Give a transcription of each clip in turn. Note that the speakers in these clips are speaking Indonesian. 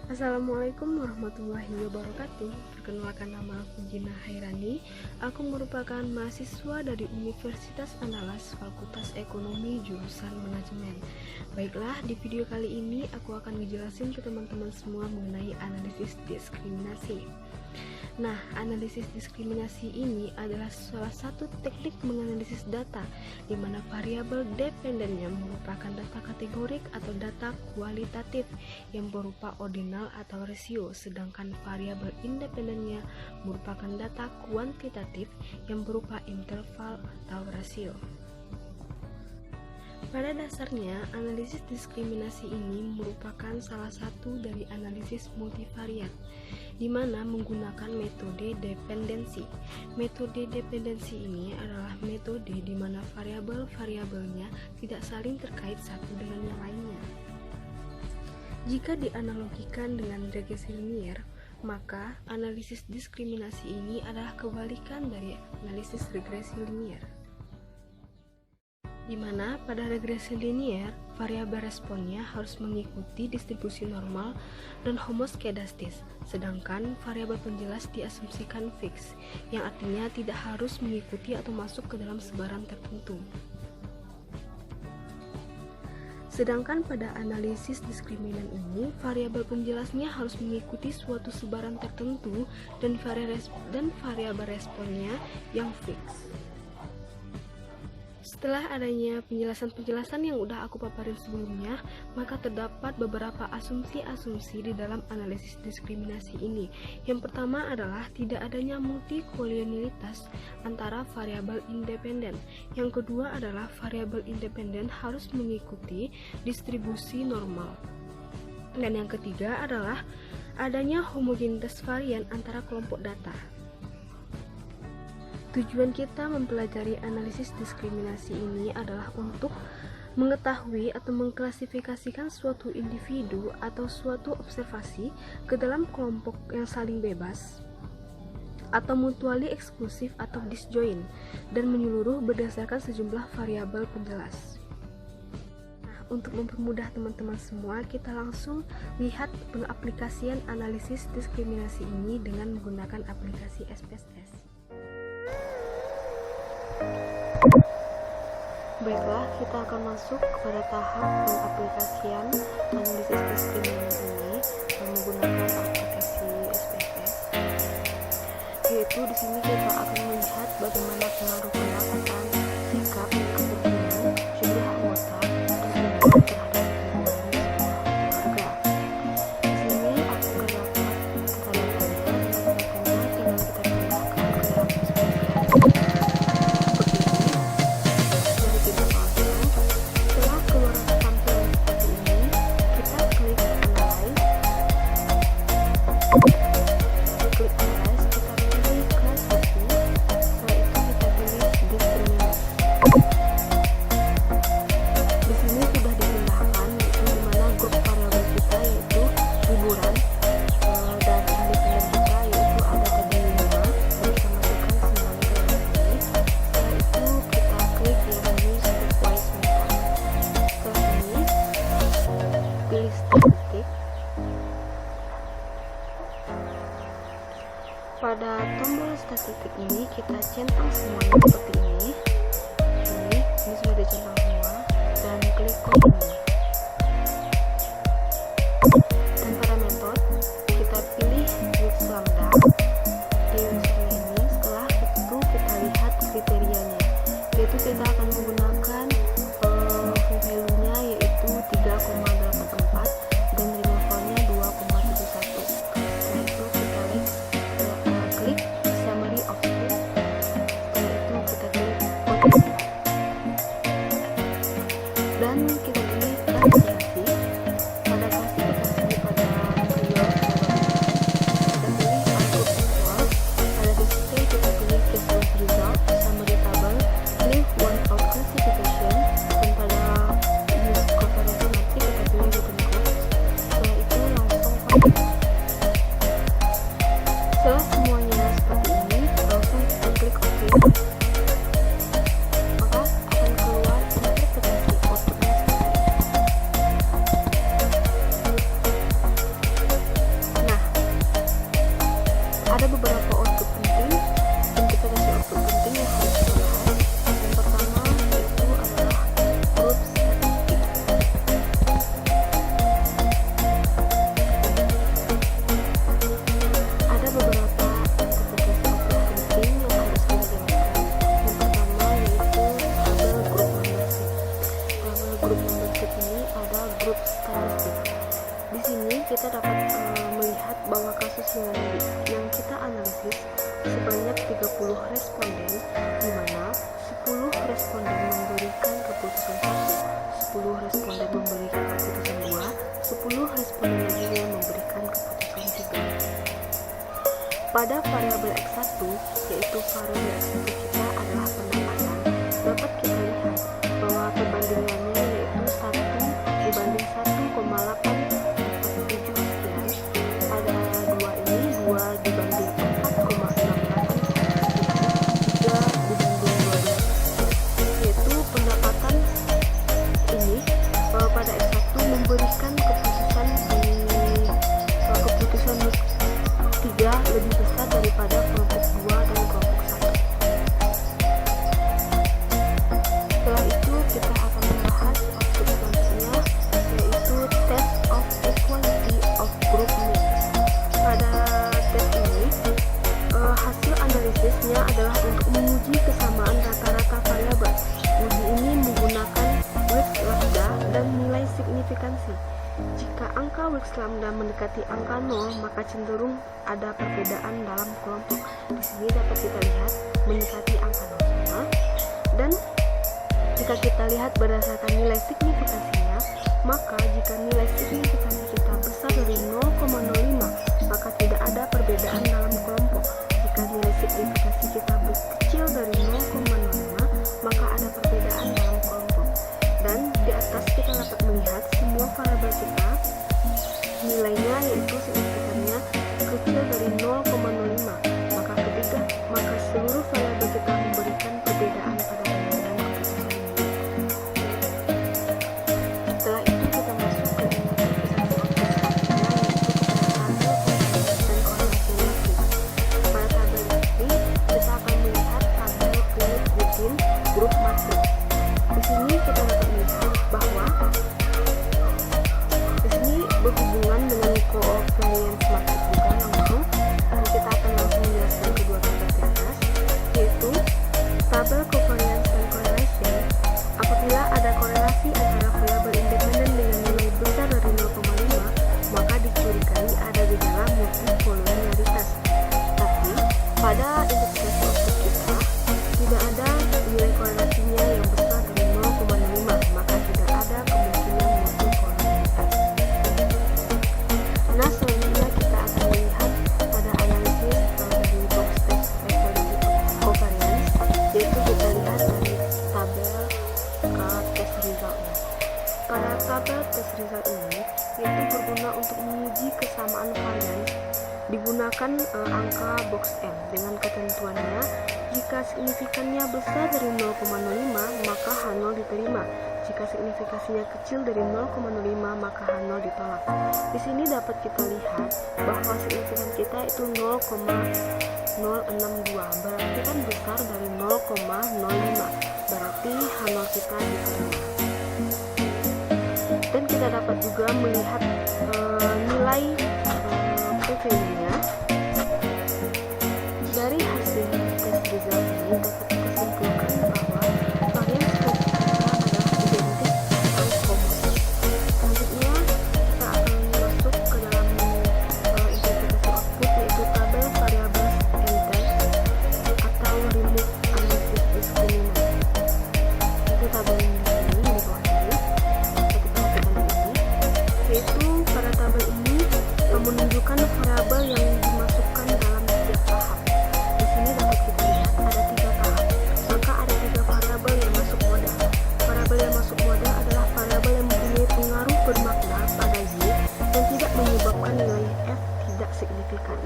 Assalamualaikum warahmatullahi wabarakatuh. Perkenalkan, nama aku Gina Hairani. Aku merupakan mahasiswa dari Universitas Andalas Fakultas Ekonomi jurusan Manajemen. Baiklah, di video kali ini aku akan ngejelasin ke teman-teman semua mengenai analisis diskriminasi. Nah, analisis diskriminasi ini adalah salah satu teknik menganalisis data di mana variabel dependennya merupakan data kategorik atau data kualitatif yang berupa ordinal atau rasio, sedangkan variabel independennya merupakan data kuantitatif yang berupa interval atau rasio. Pada dasarnya, analisis diskriminasi ini merupakan salah satu dari analisis multivariat, di mana menggunakan metode dependensi. Metode dependensi ini adalah metode di mana variabel-variabelnya tidak saling terkait satu dengan yang lainnya. Jika dianalogikan dengan regresi linier, maka analisis diskriminasi ini adalah kebalikan dari analisis regresi linier, di mana pada regresi linier, variabel responnya harus mengikuti distribusi normal dan homoskedastis, sedangkan variabel penjelas diasumsikan fix, yang artinya tidak harus mengikuti atau masuk ke dalam sebaran tertentu. Sedangkan pada analisis diskriminan ini, variabel penjelasnya harus mengikuti suatu sebaran tertentu dan variabel responnya yang fix. Setelah adanya penjelasan-penjelasan yang udah aku paparin sebelumnya, maka terdapat beberapa asumsi-asumsi di dalam analisis diskriminasi ini. Yang pertama adalah tidak adanya multikolonialitas antara variabel independen. Yang kedua adalah variabel independen harus mengikuti distribusi normal. Dan yang ketiga adalah adanya homogenitas varian antara kelompok data. Tujuan kita mempelajari analisis diskriminasi ini adalah untuk mengetahui atau mengklasifikasikan suatu individu atau suatu observasi ke dalam kelompok yang saling bebas atau mutually eksklusif atau disjoint dan menyeluruh berdasarkan sejumlah variabel penjelas. Nah, untuk mempermudah teman-teman semua, kita langsung lihat pengaplikasian analisis diskriminasi ini dengan menggunakan aplikasi SPSS. Baiklah, kita akan masuk kepada tahap pengaplikasian analisis diskriminasi ini menggunakan aplikasi SPSS. Yaitu di sini kita akan melihat bagaimana pengaruh pendapatan, sikap, kepentingan, jumlah anggota, dan pendapat terhadap keluarga. Di sini aku akan dapat kita datanya dan datanya tinggal kita pindahkan ke dalam SPSS. Pada tombol statistik ini kita centang semuanya seperti ini. Ini sudah dicentang semua dan klik continue. Dan pada metode kita pilih width lambda. Di unsur ini setelah itu kita lihat kriterianya, yaitu kita akan menggunakan value-nya yaitu 3,84 dan removalnya 2,71. Setelah itu kita klik summary of it. Setelah itu kita klik continue dan kita pilih klasifikasi. Pada klasifikasi pada period kita pilih output equal. Pada display kita pilih case result, summary table, leave one out classification, dan pada use comparison nanti kita pilih within quotes. Setelah itu langsung continue. Setelah semuanya seperti ini, langsung kita klik OK. Maka akan keluar interpretasi outputnya seperti ini. sini kita dapat melihat bahwa kasus yang kita analisis sebanyak 30 responden, di mana 10 responden memberikan keputusan 1, 10 responden memberikan keputusan 2, 10 responden lainnya memberikan keputusan 3. Pada variabel X1, yaitu variabel X1 kita adalah pendapatan, dapat kita lihat bahwa perbandingannya yaitu 1 dibanding 1,847 sekian. Pada 2 ini 2 dibanding 4,681 sekian, 3 dibanding 12, yaitu pendapatan ini pada X1 memberikan keputusan keputusan 3 lebih besar daripada kelompok 2 dan kelompok 1. Setelah itu kita akan membahas output selanjutnya, yaitu test of equality of group means. Pada tes ini hasil analisisnya adalah untuk menguji kesamaan rata-rata variabel. Uji ini menggunakan Wilks lambda dan nilai signifikansi. Jika angka Wilks lambda mendekati angka 0, maka cenderung ada perbedaan dalam kelompok. Di sini dapat kita lihat mendekati angka 0 sama. Dan jika kita lihat berdasarkan nilai signifikansinya, maka jika nilai signifikansi kita besar dari 0,05, maka tidak ada perbedaan dalam kelompok. Jika nilai signifikansi kita kecil dari 0,05, maka ada perbedaan dalam kelompok. Dan di atas kita dapat melihat semua variabel kita nilainya yaitu signifikannya kecil dari 0,05, maka seluruh variabel kita memberikan perbedaan pada perbedaan keputusan ini. Setelah itu kita masuk ke pada tabel ini kita akan melihat tabel Philip Within grup matrix. Di sini kita dapat melihat bahwa di sini berhubungan dengan covariance matrix bukan langsung, dan kita akan langsung menjelaskan kedua tabel di atas, yaitu tabel covariance dan correlation. Apabila ada korelasi antara variabel independen dengan nilai besar dari 0,5, maka dicurigai ada gejala multikolonialitas. Tapi pada interpretasi output kita tidak ada nilai korelasinya yang besar dari 0,5, maka tidak ada kemungkinan multikolonialitas. Nah, selanjutnya kita akan melihat pada analisis dari box test covariance, yaitu kita lihat dari tabel test resultnya. Pada tabel test result ini, yaitu berguna untuk menguji kesamaan varians, digunakan angka box M dengan ketentuannya jika signifikannya besar dari 0,05 maka H0 diterima. Jika signifikasinya kecil dari 0,05 maka H0 ditolak. Di sini dapat kita lihat bahwa signifikan kita itu 0,062, berarti kan besar dari 0,05, berarti H0 kita diterima. Dan kita dapat juga melihat nilai p-value-nya. Dari hasil tes result ini dapat disimpulkan bahwa varians kita adalah identik atau common. Selanjutnya kita akan masuk ke dalam interpretasi output, yaitu tabel variables and tests atau remove analysis discriminant. Itu tabel ini di bawah ini, yaitu pada tabel ini menunjukkan variabel yang dimasukkan dalam setiap tahap. Di sini dapat kita lihat ada 3 tahap, maka ada 3 variabel yang masuk modal. Variabel yang masuk modal adalah variabel yang mempunyai pengaruh bermakna pada Y dan tidak menyebabkan nilai F tidak signifikan,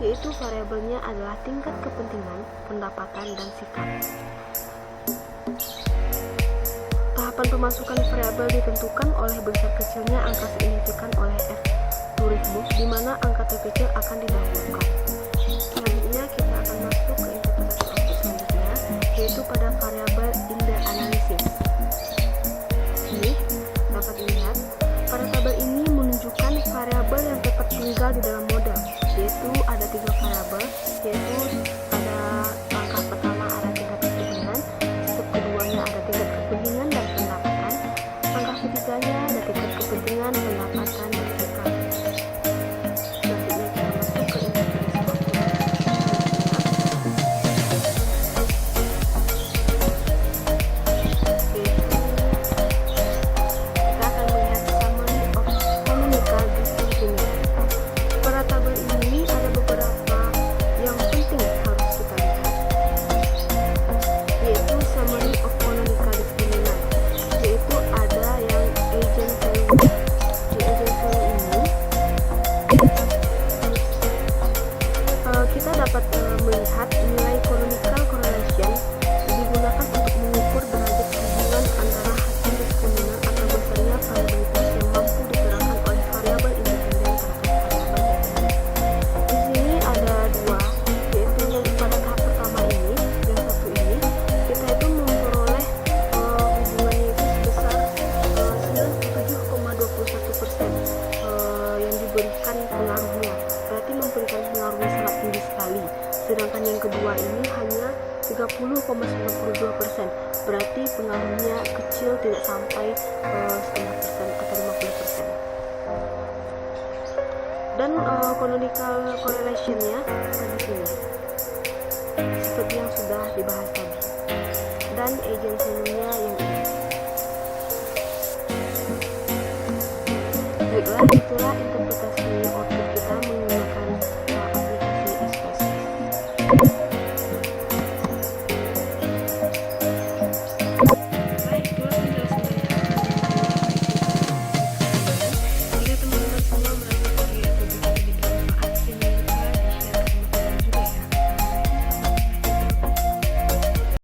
yaitu variabelnya adalah tingkat kepentingan, pendapatan, dan sikap. Tahapan pemasukan variabel ditentukan oleh besar kecilnya angka signifikan oleh F to remove, di mana angka terkecil akan didahulukan. Selanjutnya kita akan masuk ke interpretasi output selanjutnya, yaitu pada variabel in the analysis. Ini dapat dilihat pada tabel ini menunjukkan variabel yang tetap tinggal di dalam model, yaitu ada 3 variabel, yaitu pada langkah pertama ada tingkat kepentingan, step keduanya ada tingkat kepentingan dan pendapatan, langkah ketiganya ada tingkat kepentingan, pendapatan, dan sikap. merasakan pengaruhnya, berarti memberikan pengaruh yang sangat tinggi sekali. Sedangkan yang kedua ini hanya 30,92%, berarti pengaruhnya kecil, tidak sampai setengah persen atau 50%. Dan canonical correlation-nya ada di sini, seperti yang sudah dibahas tadi. Dan agency-nya yang ini. Baiklah, itulah interpretasi output kita menggunakan aplikasi SPSS.